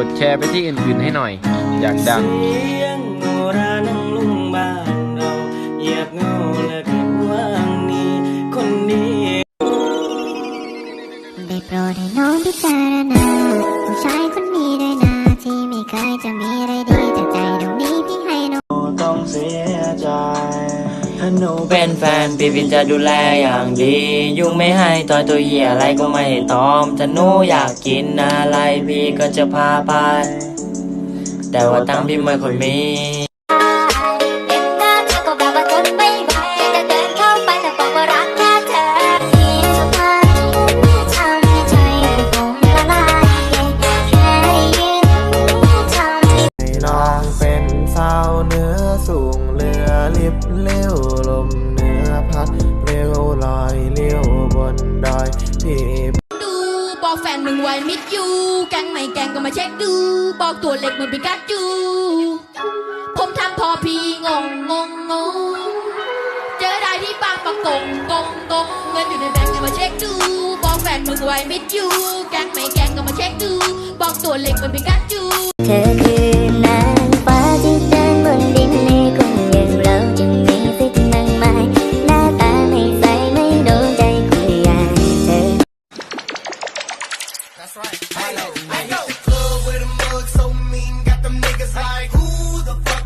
กดแชร์ไปที่อื่นๆให้หน่อยอยากดังเสียงโนรานั่งลุงบ้านเราเหยียบเงาและกลับว่างนี้คนนี้ได้โปรดให้น้องพิจารณาผู้ชายคนนี้ด้วยนะที่ไม่เคยจะมีอะไรดีจากใจตรงนี้พี่ให้น้องต้องเสียใจถ้าหนูเป็นแฟนพี่จะดูแลอย่างดียุ่งไม่ให้ต่อยตัวเหี้ยอะไรก็ไม่ตอมถ้าหนูอยากกินอะไรพี่ก็จะพาไปแต่ว่าตังค์พี่ไม่ค่อยมีเนื้อสูงเรือลิบเลี้ยวลมเนื้อพัดเปลวลอยเลี้ยวบนดอยที่ดูบอกแฟนมึงไว้มิดยูแกงไม่แกงก็มาเช็คดูบอกตัวเล็กเหมือนเป็นกัดจูผมทำพอพี่งงเจอได้ที่บางประกงเงินอยู่ในแบงก์ก็มาเช็คดูบอกแฟนมึงไว้มิดยูแกงไม่แกงก็มาเช็คดูบอกตัวเล็กเหมือนเป็นกัดจูเธอคือนางฟ้าที่เดินบนดินในคนอย่างเราจึงมีสิทธิ์มากมายหน้าตาไม่ใสไม่โดนใจคนอย่างเธอ That's right. I know. I hit the club with a mug so mean, got them niggas like, who the fuck